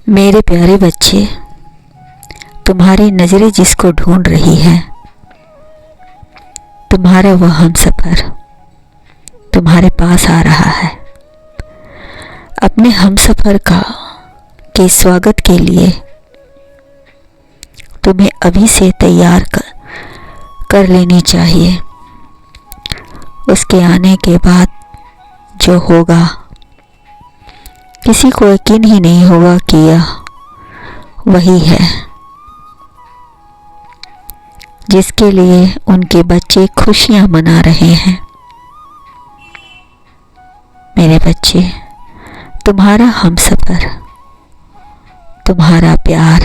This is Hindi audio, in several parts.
मेरे प्यारे बच्चे, तुम्हारी नजरें जिसको ढूंढ रही है, तुम्हारा वह हमसफर तुम्हारे पास आ रहा है। अपने हमसफर के स्वागत के लिए तुम्हें अभी से तैयार कर लेनी चाहिए। उसके आने के बाद जो होगा, किसी को यकीन ही नहीं होगा कि यह वही है जिसके लिए उनके बच्चे खुशियां मना रहे हैं। मेरे बच्चे, तुम्हारा हमसफर, तुम्हारा प्यार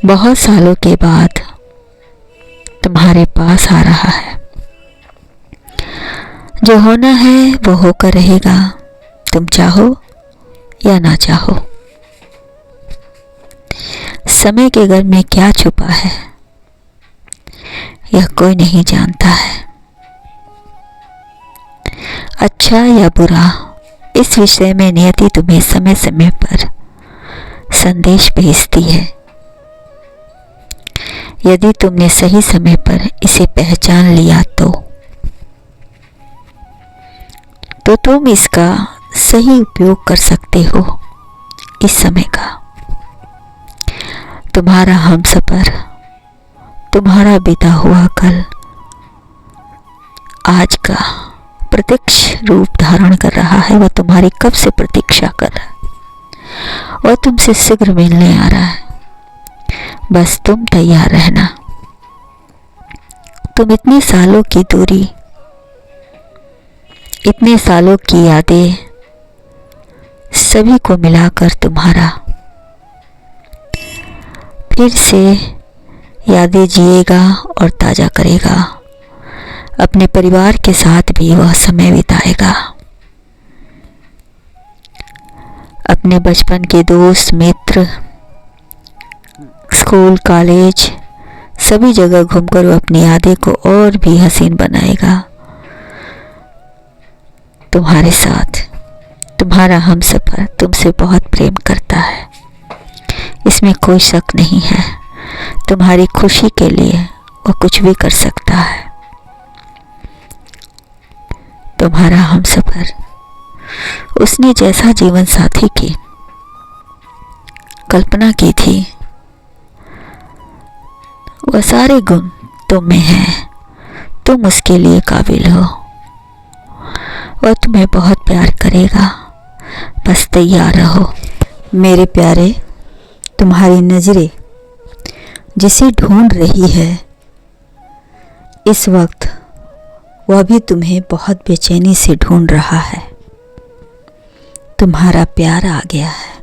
बहुत सालों के बाद तुम्हारे पास आ रहा है। जो होना है वो होकर रहेगा, तुम चाहो या ना चाहो। समय के घर में क्या छुपा है, यह कोई नहीं जानता है। अच्छा या बुरा, इस विषय में नियति तुम्हें समय समय पर संदेश भेजती है। यदि तुमने सही समय पर इसे पहचान लिया तो तुम इसका सही उपयोग कर सकते हो। इस समय का तुम्हारा हमसफर, तुम्हारा बीता हुआ कल आज का प्रत्यक्ष रूप धारण कर रहा है। वह तुम्हारी कब से प्रतीक्षा कर रहा है, वह तुमसे शीघ्र मिलने आ रहा है। बस तुम तैयार रहना। तुम इतने सालों की दूरी, इतने सालों की यादें, सभी को मिलाकर तुम्हारा फिर से यादें जिएगा और ताजा करेगा। अपने परिवार के साथ भी वह समय बिताएगा। अपने बचपन के दोस्त, मित्र, स्कूल, कॉलेज, सभी जगह घूमकर वह अपनी यादें को और भी हसीन बनाएगा। तुम्हारे साथ तुम्हारा हमसफर तुमसे बहुत प्रेम करता है, इसमें कोई शक नहीं है। तुम्हारी खुशी के लिए वह कुछ भी कर सकता है। तुम्हारा हमसफर, उसने जैसा जीवन साथी की कल्पना की थी, वह सारे गुण तुम में हैं। तुम उसके लिए काबिल हो। वह तुम्हें बहुत प्यार करेगा, बस तैयार रहो। मेरे प्यारे, तुम्हारी नजरें जिसे ढूंढ रही है, इस वक्त वह भी तुम्हें बहुत बेचैनी से ढूंढ रहा है। तुम्हारा प्यार आ गया है।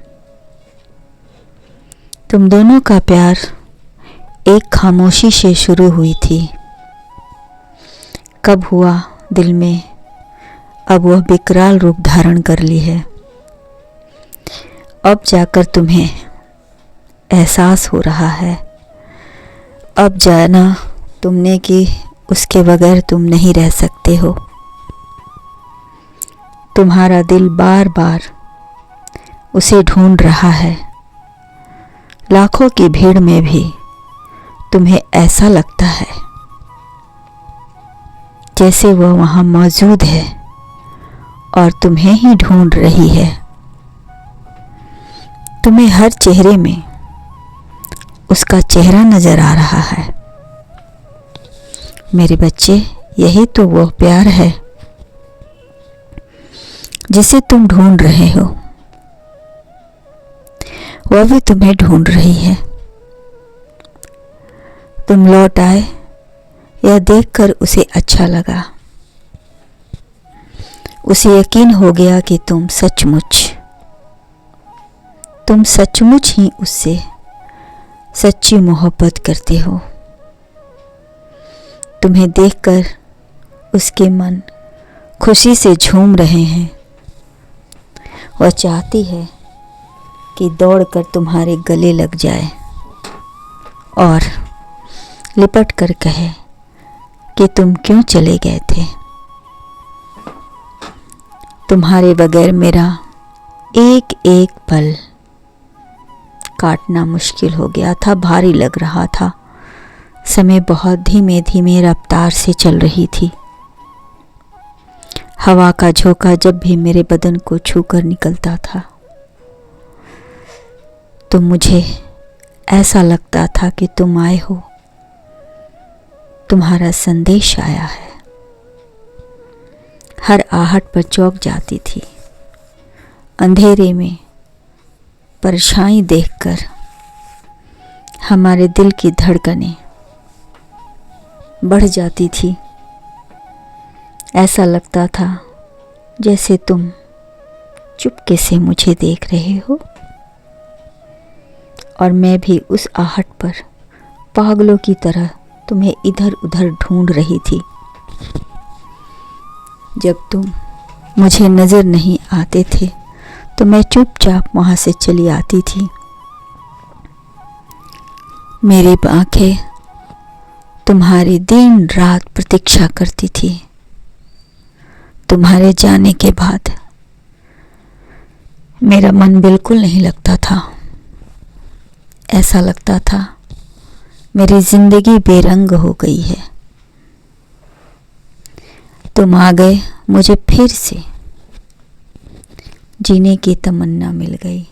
तुम दोनों का प्यार एक खामोशी से शुरू हुई थी। कब हुआ दिल में, अब वह विकराल रूप धारण कर ली है। अब जाकर तुम्हें एहसास हो रहा है, अब जाना तुमने कि उसके बगैर तुम नहीं रह सकते हो। तुम्हारा दिल बार बार उसे ढूंढ रहा है। लाखों की भीड़ में भी तुम्हें ऐसा लगता है जैसे वह वहां मौजूद है और तुम्हें ही ढूंढ रही है। तुम्हें हर चेहरे में उसका चेहरा नजर आ रहा है। मेरे बच्चे, यही तो वह प्यार है जिसे तुम ढूंढ रहे हो। वह भी तुम्हें ढूंढ रही है। तुम लौट आए, यह देखकर उसे अच्छा लगा। उसे यकीन हो गया कि तुम सचमुच ही उससे सच्ची मोहब्बत करते हो। तुम्हें देखकर उसके मन खुशी से झूम रहे हैं। वह चाहती है कि दौड़कर तुम्हारे गले लग जाए और लिपट कर कहे कि तुम क्यों चले गए थे। तुम्हारे बगैर मेरा एक एक पल काटना मुश्किल हो गया था, भारी लग रहा था। समय बहुत धीमे धीमे रफ्तार से चल रही थी। हवा का झोंका जब भी मेरे बदन को छूकर निकलता था तो मुझे ऐसा लगता था कि तुम आए हो, तुम्हारा संदेश आया है। हर आहट पर चौंक जाती थी। अंधेरे में परछाई देखकर हमारे दिल की धड़कनें बढ़ जाती थी। ऐसा लगता था जैसे तुम चुपके से मुझे देख रहे हो और मैं भी उस आहट पर पागलों की तरह तुम्हें इधर उधर ढूंढ रही थी। जब तुम मुझे नज़र नहीं आते थे तो मैं चुपचाप वहाँ से चली आती थी। मेरी आंखें तुम्हारी दिन रात प्रतीक्षा करती थी। तुम्हारे जाने के बाद मेरा मन बिल्कुल नहीं लगता था। ऐसा लगता था मेरी जिंदगी बेरंग हो गई है। तुम आ गए, मुझे फिर से जीने की तमन्ना मिल गई।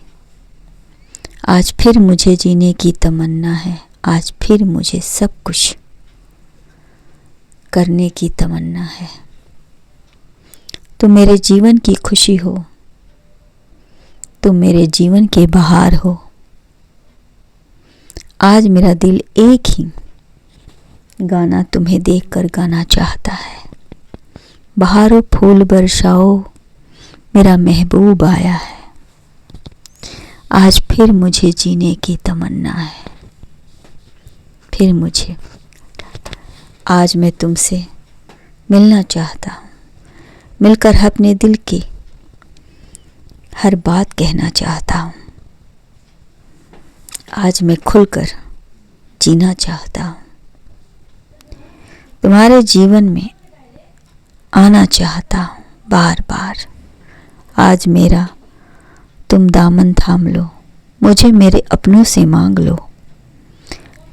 आज फिर मुझे जीने की तमन्ना है। आज फिर मुझे सब कुछ करने की तमन्ना है। तुम मेरे जीवन की खुशी हो, तुम मेरे जीवन के बहार हो। आज मेरा दिल एक ही गाना तुम्हें देखकर गाना चाहता है। बहारों फूल बरसाओ, मेरा महबूब आया है। आज फिर मुझे जीने की तमन्ना है। फिर मुझे आज मैं तुमसे मिलना चाहता हूँ। मिलकर अपने दिल की हर बात कहना चाहता हूँ। आज मैं खुलकर जीना चाहता हूँ। तुम्हारे जीवन में आना चाहता हूँ बार बार। आज मेरा तुम दामन थाम लो, मुझे मेरे अपनों से मांग लो।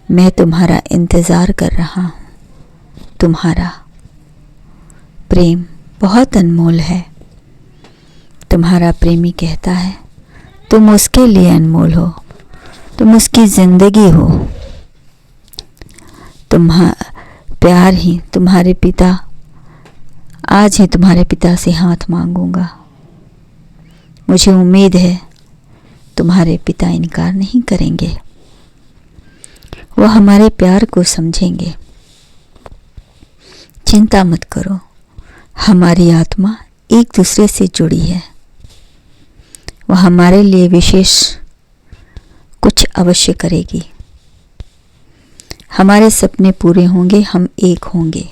मैं तुम्हारा इंतज़ार कर रहा हूँ। तुम्हारा प्रेम बहुत अनमोल है। तुम्हारा प्रेमी कहता है तुम उसके लिए अनमोल हो, तुम उसकी ज़िंदगी हो। प्यार ही तुम्हारे पिता, आज ही तुम्हारे पिता से हाथ मांगूंगा। मुझे उम्मीद है तुम्हारे पिता इनकार नहीं करेंगे। वो हमारे प्यार को समझेंगे। चिंता मत करो, हमारी आत्मा एक दूसरे से जुड़ी है। वह हमारे लिए विशेष कुछ अवश्य करेगी। हमारे सपने पूरे होंगे, हम एक होंगे।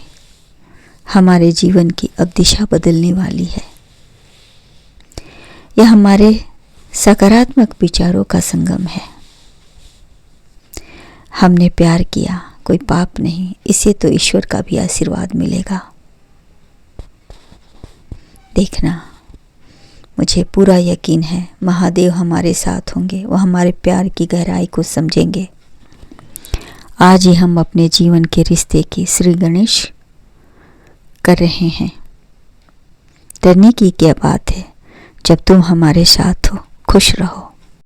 हमारे जीवन की अब दिशा बदलने वाली है। यह हमारे सकारात्मक विचारों का संगम है। हमने प्यार किया, कोई पाप नहीं, इसे तो ईश्वर का भी आशीर्वाद मिलेगा। देखना, मुझे पूरा यकीन है महादेव हमारे साथ होंगे। वह हमारे प्यार की गहराई को समझेंगे। आज ही हम अपने जीवन के रिश्ते की श्री गणेश कर रहे हैं। डरने की क्या बात है जब तुम हमारे साथ हो। खुश रहो।